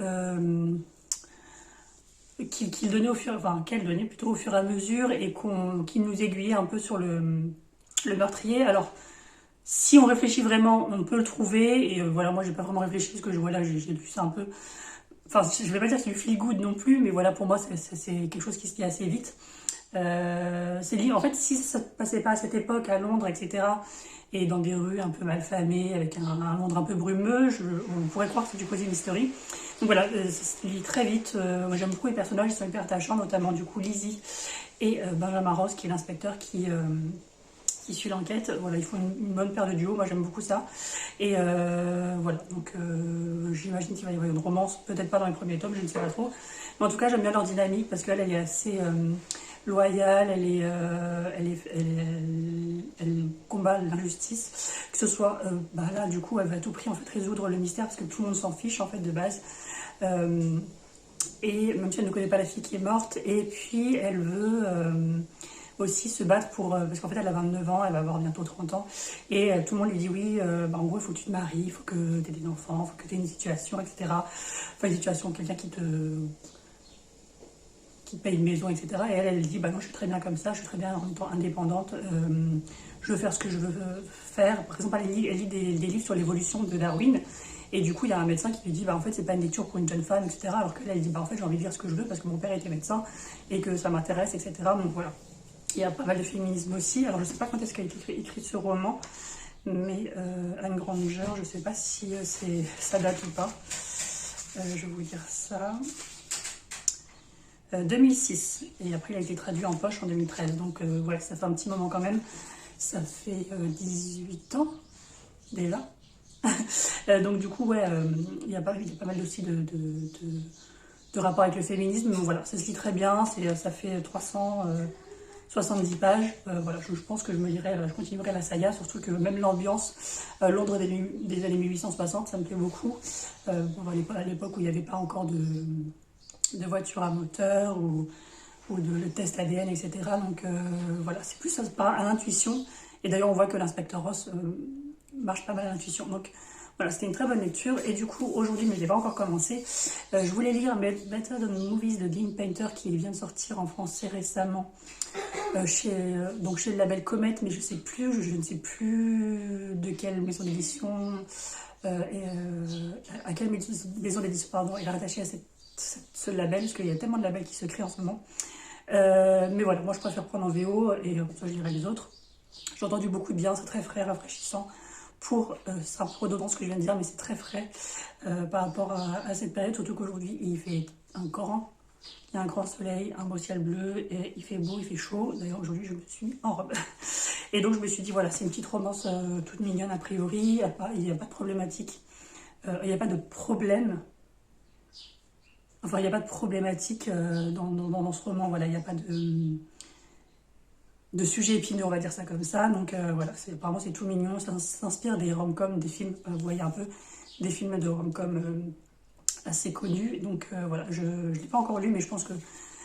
qu'elle donnait plutôt au fur et à mesure et qui nous aiguillait un peu sur le meurtrier. Alors, si on réfléchit vraiment, on peut le trouver. Et voilà, moi, j'ai pas vraiment réfléchi parce que j'ai lu ça un peu. Enfin, je vais pas dire que c'est du feel good non plus, mais voilà, pour moi, c'est quelque chose qui se lit assez vite. C'est lié, en fait, si ça ne passait pas à cette époque, à Londres, etc., et dans des rues un peu malfamées, avec un Londres un peu brumeux, on pourrait croire que c'est du cosy mystery. Donc voilà, ça se lit très vite. Moi j'aime beaucoup les personnages, ils sont hyper attachants, notamment du coup Lizzie et Benjamin Ross, qui est l'inspecteur qui suit l'enquête. Voilà, ils font une bonne paire de duos, moi j'aime beaucoup ça. Et voilà, donc j'imagine qu'il va y avoir une romance, peut-être pas dans les premiers tomes, je ne sais pas trop. Mais en tout cas, j'aime bien leur dynamique parce qu'elle est assez loyale, elle combat l'injustice, que ce soit là du coup elle va à tout prix en fait résoudre le mystère parce que tout le monde s'en fiche en fait de base, et même si elle ne connaît pas la fille qui est morte, et puis elle veut aussi se battre pour... parce qu'en fait, elle a 29 ans, elle va avoir bientôt 30 ans. Et tout le monde lui dit, oui, bah, en gros, il faut que tu te maries, il faut que tu aies des enfants, il faut que tu aies une situation, etc. Enfin, une situation, quelqu'un qui paye une maison, etc. Et elle dit, bah non, je suis très bien comme ça, je suis très bien en même temps indépendante, je veux faire ce que je veux faire. Par exemple, elle lit des livres sur l'évolution de Darwin, et du coup, il y a un médecin qui lui dit, bah en fait, c'est pas une lecture pour une jeune femme, etc. Alors qu'elle, elle dit, bah en fait, j'ai envie de lire ce que je veux parce que mon père était médecin et que ça m'intéresse, etc. Donc voilà. Il y a pas mal de féminisme aussi. Alors, je sais pas quand est-ce qu'elle a écrit ce roman, mais Anne Granger, je sais pas si ça date ou pas. Je vais vous dire ça. 2006, et après il a été traduit en poche en 2013, donc ouais, ça fait un petit moment quand même, ça fait 18 ans déjà. Donc du coup, ouais, il y a pas mal aussi de rapports avec le féminisme, donc voilà, ça se lit très bien, ça fait 370 pages, voilà, je pense que je continuerai la saga, surtout que même l'ambiance, Londres des années 1860, ça me plaît beaucoup, à l'époque où il n'y avait pas encore de voitures à moteur ou le test ADN, etc. Donc voilà, c'est plus à l'intuition. Et d'ailleurs, on voit que l'inspecteur Ross marche pas mal à l'intuition. Donc voilà, c'était une très bonne lecture. Et du coup, aujourd'hui, mais je n'ai pas encore commencé, je voulais lire Better Than Movies de Dean Painter qui vient de sortir en français récemment chez le label Comet, mais je ne sais plus de quelle maison d'édition à quelle maison d'édition pardon, il est rattaché à ce label, parce qu'il y a tellement de labels qui se créent en ce moment. Mais voilà, moi je préfère prendre en VO et comme ça je lirai les autres. J'ai entendu beaucoup de bien, c'est très frais, rafraîchissant. C'est un peu redondant ce que je viens de dire, mais c'est très frais par rapport à cette période, surtout qu'aujourd'hui il fait il y a un grand soleil, un beau ciel bleu, et il fait beau, il fait chaud. D'ailleurs aujourd'hui je me suis mis en robe. Et donc je me suis dit voilà, c'est une petite romance toute mignonne a priori, il n'y a pas de problématique, il n'y a pas de problème. Enfin, il n'y a pas de problématique dans ce roman, voilà, il n'y a pas de sujet épineux, on va dire ça comme ça. Donc voilà, apparemment c'est tout mignon, ça s'inspire des rom-coms, des films, vous voyez un peu, des films de rom-com assez connus. Donc voilà, je ne l'ai pas encore lu, mais je pense que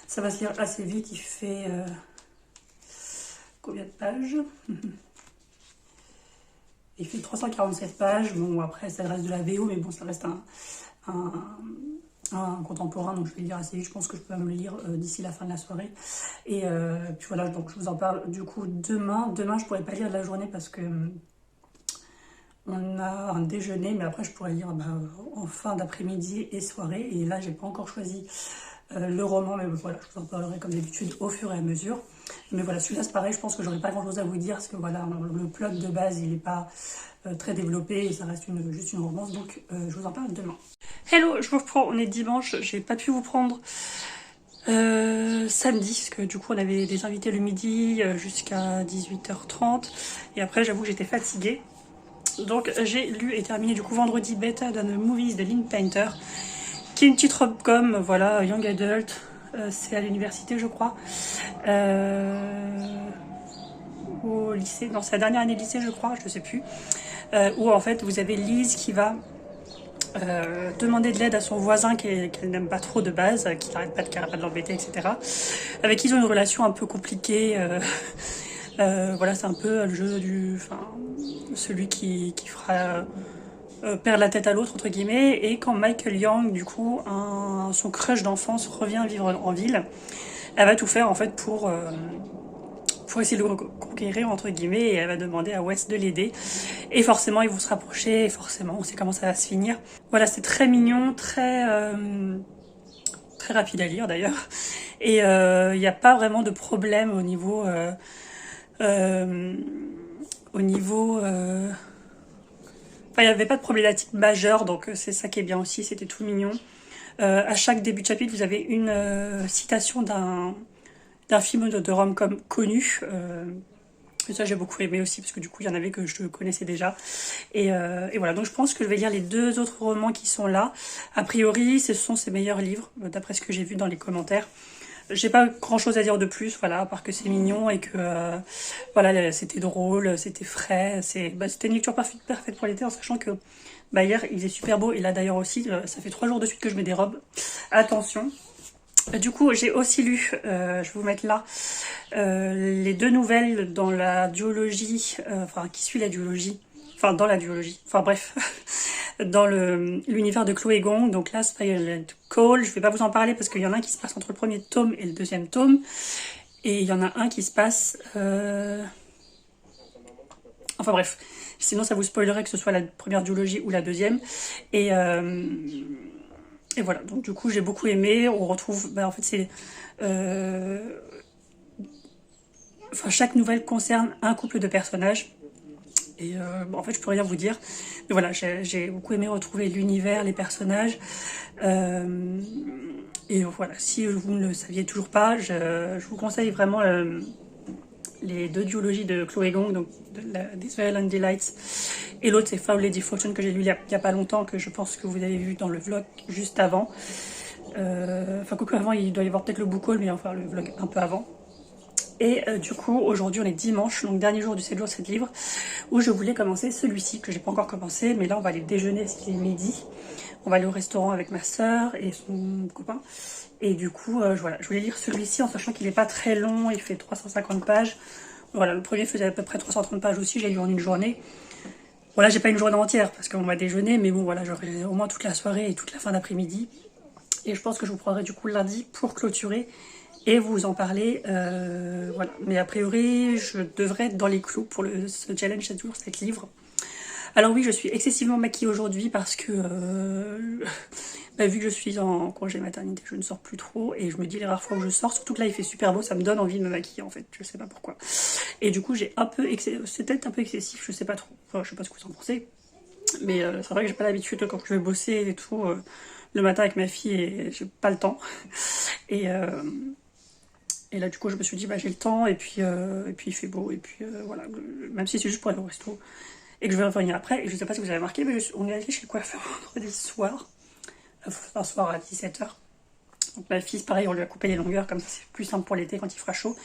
ça va se lire assez vite. Il fait combien de pages? Il fait 347 pages. Bon, après, ça reste de la VO, mais bon, ça reste un contemporain, donc je vais le lire assez vite. Je pense que je peux me le lire d'ici la fin de la soirée. Et puis voilà, donc je vous en parle du coup demain. Demain, je pourrais pas lire de la journée parce que on a un déjeuner, mais après je pourrais lire en fin d'après-midi et soirée. Et là, j'ai pas encore choisi le roman, mais voilà, je vous en parlerai comme d'habitude au fur et à mesure. Mais voilà, celui-là c'est pareil, je pense que j'aurais pas grand chose à vous dire parce que voilà, le plot de base il est pas très développé et ça reste juste une romance, donc je vous en parle demain. Hello, je vous reprends, on est dimanche, j'ai pas pu vous prendre samedi parce que du coup on avait des invités le midi jusqu'à 18h30 et après j'avoue que j'étais fatiguée. Donc j'ai lu et terminé du coup vendredi Better Than the Movies de Dean Painter, qui est une petite rom-com, voilà, young adult, c'est à l'université je crois, au lycée, non c'est la dernière année de lycée je crois, je ne sais plus, où en fait vous avez Lise qui va demander de l'aide à son voisin qu'elle n'aime pas trop de base, qui n'arrête pas de l'embêter, etc. Avec qui ils ont une relation un peu compliquée, voilà, c'est un peu le jeu celui qui fera perdre la tête à l'autre entre guillemets. Et quand Michael Young, du coup, son crush d'enfance revient vivre en ville, elle va tout faire en fait pour essayer de le conquérir entre guillemets, et elle va demander à Wes de l'aider. Et forcément ils vont se rapprocher, et forcément on sait comment ça va se finir. Voilà, c'est très mignon, très rapide à lire d'ailleurs. Et il n'y a pas vraiment de problème au niveau enfin, il n'y avait pas de problématique majeure, donc c'est ça qui est bien aussi, c'était tout mignon. À chaque début de chapitre, vous avez une citation d'un film de rom-com connu. Et ça, j'ai beaucoup aimé aussi, parce que du coup, il y en avait que je connaissais déjà. Et voilà, donc je pense que je vais lire les deux autres romans qui sont là. A priori, ce sont ses meilleurs livres, d'après ce que j'ai vu dans les commentaires. J'ai pas grand chose à dire de plus, voilà, à part que c'est mignon et que voilà, c'était drôle, c'était frais, c'était une lecture parfaite pour l'été, en sachant que hier il faisait super beau, et là d'ailleurs aussi, ça fait 3 jours de suite que je mets des robes. Attention, Du coup, j'ai aussi lu, je vais vous mettre là, les 2 nouvelles dans la duologie, enfin qui suit la duologie, enfin dans la duologie, enfin bref, dans l'univers de Chloé Gong. Donc là, Silent Call, je vais pas vous en parler parce qu'il y en a un qui se passe entre le premier tome et le deuxième tome, et il y en a un qui se passe... Enfin bref, sinon ça vous spoilerait que ce soit la première duologie ou la deuxième. Et, euh, et voilà, donc du coup j'ai beaucoup aimé. On retrouve, en fait c'est... Enfin, chaque nouvelle concerne un couple de personnages. Et en fait, je peux rien vous dire. Mais voilà, j'ai beaucoup aimé retrouver l'univers, les personnages. Euh, et voilà, si vous ne le saviez toujours pas, je vous conseille vraiment les 2 duologies de Chloé Gong, donc This Violent Delights, et l'autre c'est Foul Lady Fortune que j'ai lu il y a pas longtemps, que je pense que vous avez vu dans le vlog juste avant. Enfin, quoique avant, il doit y avoir peut-être le book haul, mais enfin le vlog un peu avant. Et du coup, aujourd'hui on est dimanche, donc dernier jour du 7 jours 7 livres, où je voulais commencer celui-ci, que j'ai pas encore commencé, mais là on va aller déjeuner, parce qu'il est midi. On va aller au restaurant avec ma soeur et son copain. Et du coup, voilà, je voulais lire celui-ci en sachant qu'il est pas très long, il fait 350 pages. Voilà, le premier faisait à peu près 330 pages aussi, j'ai lu en une journée. Voilà, j'ai pas une journée entière parce qu'on va déjeuner, mais bon voilà, j'aurai au moins toute la soirée et toute la fin d'après-midi. Et je pense que je vous prendrai du coup lundi pour clôturer et vous en parler. Voilà. Mais a priori, je devrais être dans les clous pour ce challenge 7 jours, 7 livres. Alors oui, je suis excessivement maquillée aujourd'hui parce que vu que je suis en congé maternité, je ne sors plus trop et je me dis les rares fois où je sors, surtout que là il fait super beau, ça me donne envie de me maquiller en fait, je sais pas pourquoi. Et du coup j'ai un peu, c'est peut-être un peu excessif, je sais pas trop, enfin, je sais pas ce que vous en pensez, mais c'est vrai que j'ai pas l'habitude quand je vais bosser et tout, le matin avec ma fille et j'ai pas le temps. Et, euh, et là du coup je me suis dit j'ai le temps et puis il fait beau et puis voilà, même si c'est juste pour aller au resto et que je vais revenir après. Et je sais pas si vous avez remarqué, mais on est allé chez le coiffeur vendredi soir, un soir à 17h. Donc ma fille, pareil, on lui a coupé les longueurs, comme ça c'est plus simple pour l'été quand il fera chaud.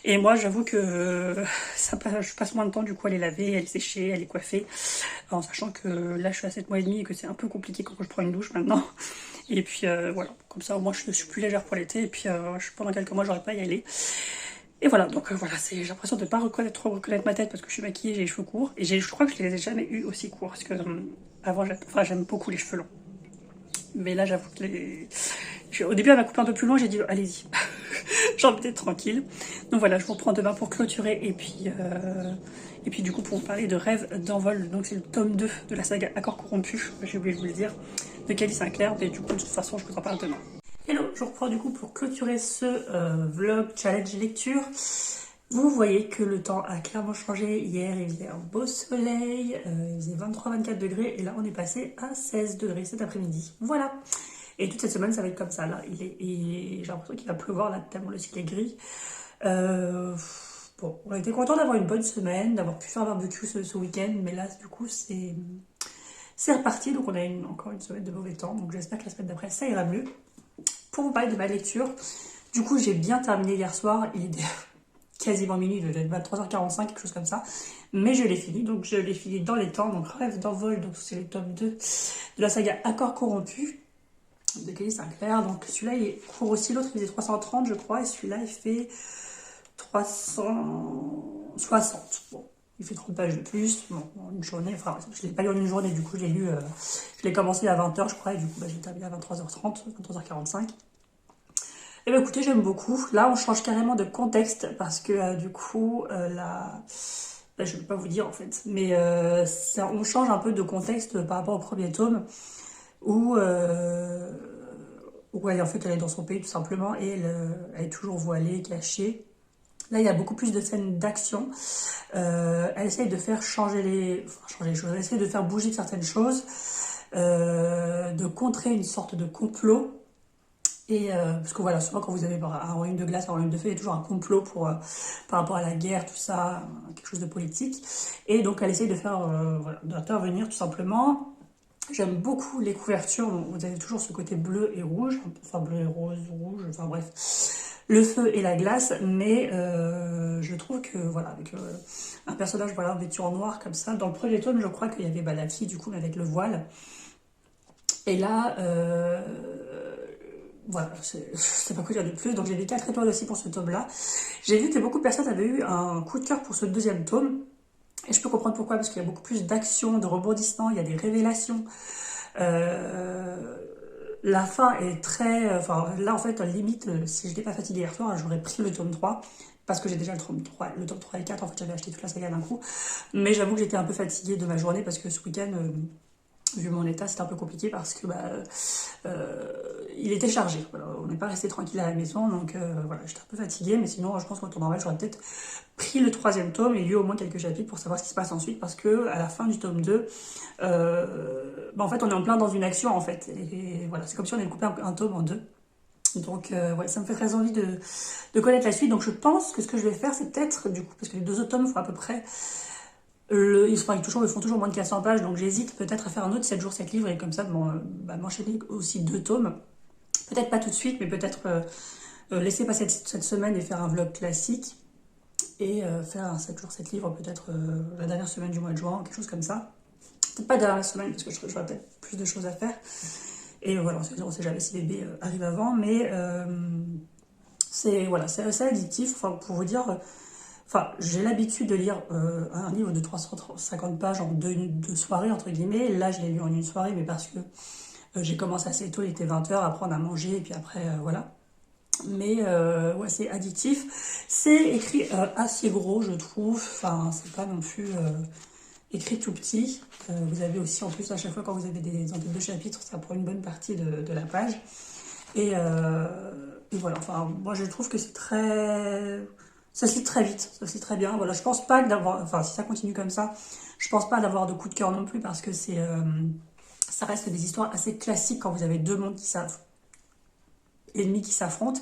Et moi, j'avoue que je passe moins de temps du coup à les laver, à les sécher, à les coiffer, en sachant que là je suis à 7 mois et demi et que c'est un peu compliqué quand je prends une douche maintenant. Et puis voilà, comme ça au moins je suis plus légère pour l'été et puis pendant quelques mois j'aurais pas à y aller. Et voilà, donc voilà, j'ai l'impression de ne pas trop reconnaître ma tête parce que je suis maquillée, j'ai les cheveux courts. Et je crois que je les ai jamais eu aussi courts parce que avant, j'aime beaucoup les cheveux longs. Mais là, j'avoue que au début, elle m'a coupé un peu plus long, j'ai dit allez-y, j'ai envie d'être tranquille. Donc voilà, je vous reprends demain pour clôturer et puis du coup pour vous parler de Rêve d'envol. Donc c'est le tome 2 de la saga Accord corrompu, j'ai oublié de vous le dire, de Kelly Sinclair. Et du coup, de toute façon, je vous en parle demain. Hello, je reprends du coup pour clôturer ce vlog challenge lecture. Vous voyez que le temps a clairement changé. Hier, il faisait un beau soleil, il faisait 23-24 degrés et là, on est passé à 16 degrés cet après-midi. Voilà. Et toute cette semaine, ça va être comme ça. Là, j'ai l'impression qu'il va pleuvoir là, tellement le ciel est gris. Bon, on a été content d'avoir une bonne semaine, d'avoir pu faire un barbecue ce week-end, mais là, du coup, c'est reparti. Donc, on a encore une semaine de mauvais temps. Donc, j'espère que la semaine d'après, ça ira mieux. Pour vous parler de ma lecture, du coup j'ai bien terminé hier soir, il est quasiment minuit, il devait être 23h45, quelque chose comme ça, mais je l'ai fini, donc je l'ai fini dans les temps, donc Rêve d'envol, donc c'est le tome 2 de la saga Accord corrompu, de Kelly Sinclair, donc celui-là il est court aussi, l'autre il faisait 330 je crois, et celui-là il fait 360, bon. Il fait 30 pages de plus, bon, en une journée, enfin je ne l'ai pas lu en une journée, du coup je l'ai commencé à 20h je crois, et du coup j'ai terminé à 23h30, 23h45. Eh bien écoutez, j'aime beaucoup. Là, on change carrément de contexte parce que du coup, je ne peux pas vous dire en fait, mais on change un peu de contexte par rapport au premier tome où, où en fait, elle est dans son pays tout simplement et elle est toujours voilée, cachée. Là, il y a beaucoup plus de scènes d'action. Elle essaye de faire changer les choses, elle essaye de faire bouger certaines choses, de contrer une sorte de complot. Et parce que voilà, souvent quand vous avez un royaume de glace, un royaume de feu, il y a toujours un complot par rapport à la guerre, tout ça, quelque chose de politique. Et donc elle essaye de faire, voilà, d'intervenir tout simplement. J'aime beaucoup les couvertures, donc vous avez toujours ce côté bleu et rouge, enfin bleu et rose, rouge, enfin bref, le feu et la glace, mais je trouve que voilà, avec un personnage voilà, vêtu en noir comme ça, dans le premier tome, je crois qu'il y avait la fille du coup avec le voile. Et là, voilà, je sais pas quoi dire de plus. Donc j'ai mis 4 étoiles aussi pour ce tome-là. J'ai vu que beaucoup de personnes avaient eu un coup de cœur pour ce deuxième tome. Et je peux comprendre pourquoi, parce qu'il y a beaucoup plus d'action, de rebondissements, il y a des révélations. Euh, la fin est très... Enfin, là, en fait, limite, si je n'étais pas fatiguée hier soir, j'aurais pris le tome 3, parce que j'ai déjà le tome 3 et 4, en fait, j'avais acheté toute la saga d'un coup. Mais j'avoue que j'étais un peu fatiguée de ma journée, parce que ce week-end, vu mon état, c'était un peu compliqué, parce que il était chargé. Voilà, on n'est pas resté tranquille à la maison, donc voilà, j'étais un peu fatiguée, mais sinon, je pense qu'en temps normal, j'aurais peut-être pris le troisième tome et lu au moins quelques chapitres pour savoir ce qui se passe ensuite, parce que à la fin du tome 2, en fait on est en plein dans une action en fait, et voilà, c'est comme si on avait coupé un tome en deux. Donc ouais, ça me fait très envie de connaître la suite. Donc je pense que ce que je vais faire, c'est peut-être, du coup, parce que les deux autres tomes font à peu près, ils font toujours moins de 400 pages, donc j'hésite peut-être à faire un autre 7 jours 7 livres, et comme ça m'enchaîner aussi 2 tomes. Peut-être pas tout de suite, mais peut-être laisser passer cette semaine et faire un vlog classique, et faire un 7 jours 7 livres peut-être la dernière semaine du mois de juin, quelque chose comme ça. Peut-être pas la dernière semaine, parce que j'aurai peut-être plus de choses à faire. Et voilà, on sait jamais si bébé arrive avant, mais c'est voilà, c'est assez addictif. Enfin, pour vous dire, j'ai l'habitude de lire un livre de 350 pages en deux soirées, entre guillemets. Là, je l'ai lu en une soirée, mais parce que j'ai commencé assez tôt, il était 20 h, après on a mangé, et puis après, voilà. Mais ouais, c'est addictif. C'est écrit assez gros, je trouve. Enfin, c'est pas non plus écrit tout petit. Vous avez aussi, en plus, à chaque fois, quand vous avez des deux chapitres, ça prend une bonne partie de la page. Et voilà, enfin, moi, je trouve que c'est très... Ça se lit très vite, ça se lit très bien. Voilà, je pense pas d'avoir... Enfin, si ça continue comme ça, je pense pas d'avoir de coup de cœur non plus, parce que ça reste des histoires assez classiques quand vous avez deux mondes ennemis qui s'affrontent.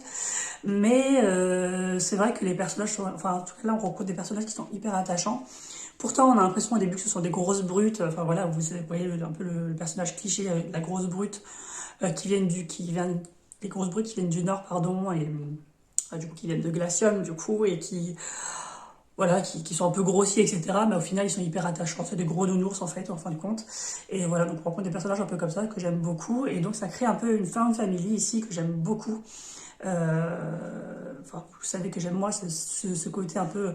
Mais c'est vrai que les personnages sont... Enfin, en tout cas, là, on rencontre des personnages qui sont hyper attachants. Pourtant, on a l'impression au début que ce sont des grosses brutes. Enfin, voilà, vous voyez un peu le personnage cliché, la grosse brute, des grosses brutes qui viennent du Nord, pardon, et du coup, qui viennent de Glacium, du coup, et voilà, qui sont un peu grossiers, etc. Mais au final, ils sont hyper attachants. C'est des gros nounours, en fait, en fin de compte. Et voilà, donc on rencontre des personnages un peu comme ça, que j'aime beaucoup. Et donc, ça crée un peu une found family ici, que j'aime beaucoup. Vous savez que j'aime, moi, ce côté un peu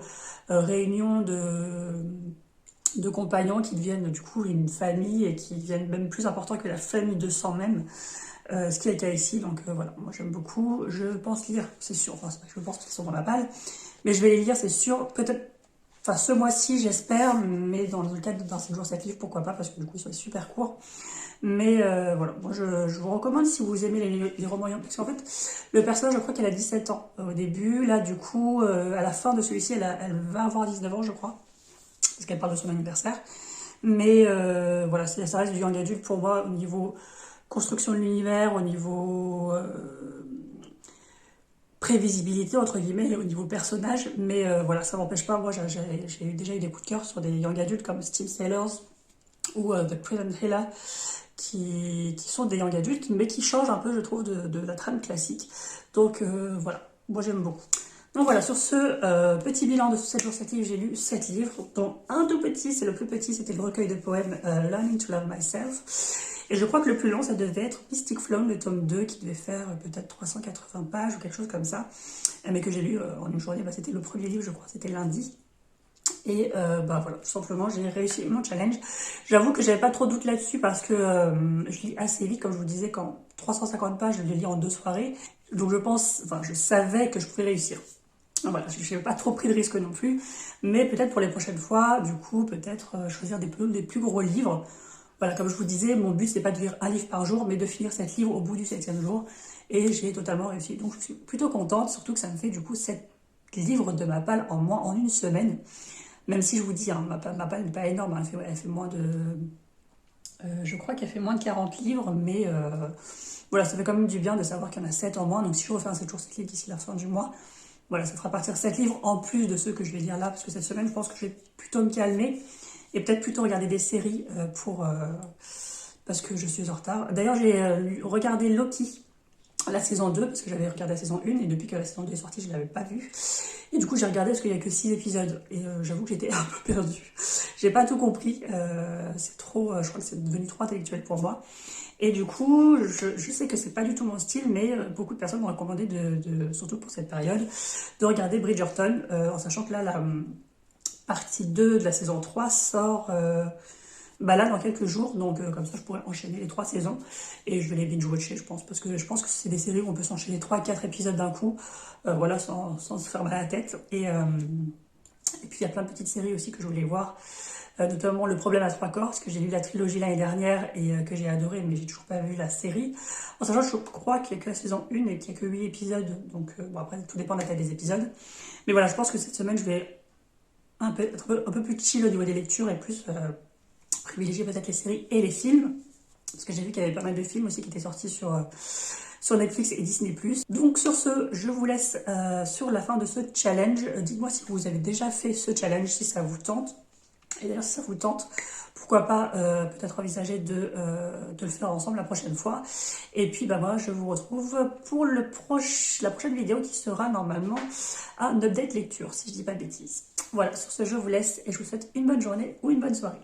réunion de compagnons qui deviennent du coup une famille, et qui deviennent même plus important que la famille de sang même, ce qui est le cas ici. Donc voilà, moi j'aime beaucoup. Je pense lire, c'est sûr, enfin c'est pas que je pense qu'ils sont dans la balle, mais je vais les lire, c'est sûr, peut-être, enfin ce mois-ci j'espère, mais dans le cadre d'un 7 jours 7 livres, pourquoi pas, parce que du coup ils sont super courts. Mais voilà, moi je vous recommande si vous aimez les romans, parce qu'en fait, le personnage, je crois qu'elle a 17 ans au début. Là, du coup, à la fin de celui-ci, elle va avoir 19 ans, je crois, parce qu'elle parle de son anniversaire. Mais voilà, ça reste du young adulte pour moi, au niveau construction de l'univers, au niveau prévisibilité, entre guillemets, au niveau personnage. Mais voilà, ça m'empêche pas. Moi, j'ai déjà eu des coups de cœur sur des young adultes comme Steam Sailors ou The Prison Healer, qui sont des young adultes, mais qui changent un peu, je trouve, de la trame classique. Donc voilà, moi j'aime beaucoup. Donc voilà, sur ce petit bilan de 7 jours 7 livres, j'ai lu 7 livres, dont un tout petit, c'est le plus petit, c'était le recueil de poèmes Learning to Love Myself. Et je crois que le plus long, ça devait être Mystic Flown, le tome 2, qui devait faire peut-être 380 pages ou quelque chose comme ça, mais que j'ai lu en une journée. C'était le premier livre, je crois, c'était lundi. Et voilà, tout simplement, j'ai réussi mon challenge. J'avoue que j'avais pas trop de doute là-dessus, parce que je lis assez vite, comme je vous disais, quand 350 pages, je les lis en 2 soirées. Donc je savais que je pouvais réussir. Donc voilà, je n'avais pas trop pris de risque non plus. Mais peut-être pour les prochaines fois, du coup, peut-être choisir des plus gros livres. Voilà, comme je vous disais, mon but, c'est pas de lire un livre par jour, mais de finir 7 livres au bout du 7e jour. Et j'ai totalement réussi. Donc je suis plutôt contente, surtout que ça me fait du coup 7 livres de ma palle en moins en une semaine. Même si je vous dis, hein, ma palle n'est pas énorme, hein, elle fait moins de... je crois qu'elle fait moins de 40 livres, mais voilà, ça fait quand même du bien de savoir qu'il y en a 7 en moins. Donc si je refais un 7 jours 7 livres d'ici la fin du mois, voilà, ça fera partir 7 livres en plus de ceux que je vais lire là, parce que cette semaine, je pense que je vais plutôt me calmer, et peut-être plutôt regarder des séries parce que je suis en retard. D'ailleurs, j'ai regardé Loki, la saison 2, parce que j'avais regardé la saison 1, et depuis que la saison 2 est sortie, je ne l'avais pas vue. Et du coup, j'ai regardé parce qu'il n'y a que 6 épisodes. Et j'avoue que j'étais un peu perdue. J'ai pas tout compris. C'est trop, je crois que c'est devenu trop intellectuel pour moi. Et du coup, je sais que c'est pas du tout mon style, mais beaucoup de personnes m'ont recommandé, surtout pour cette période, de regarder Bridgerton, en sachant que là, la partie 2 de la saison 3 sort là dans quelques jours, donc comme ça je pourrais enchaîner les 3 saisons, et je vais les binge-watcher, je pense, parce que je pense que c'est des séries où on peut s'enchaîner 3-4 épisodes d'un coup, voilà, sans se faire mal à la tête, et puis il y a plein de petites séries aussi que je voulais voir, notamment Le Problème à 3 corps, parce que j'ai lu la trilogie l'année dernière et que j'ai adoré, mais j'ai toujours pas vu la série. En sachant, je crois qu'il n'y a que la saison 1 et qu'il n'y a que 8 épisodes, donc bon, après, tout dépend de la taille des épisodes. Mais voilà, je pense que cette semaine, je vais être un peu plus chill au niveau des lectures et plus privilégier peut-être les séries et les films. Parce que j'ai vu qu'il y avait pas mal de films aussi qui étaient sortis sur Netflix et Disney+. Donc sur ce, je vous laisse sur la fin de ce challenge. Dites-moi si vous avez déjà fait ce challenge, si ça vous tente. Et d'ailleurs, si ça vous tente, pourquoi pas peut-être envisager de le faire ensemble la prochaine fois. Et puis, moi, je vous retrouve pour la prochaine vidéo qui sera normalement un update lecture, si je dis pas de bêtises. Voilà, sur ce, je vous laisse et je vous souhaite une bonne journée ou une bonne soirée.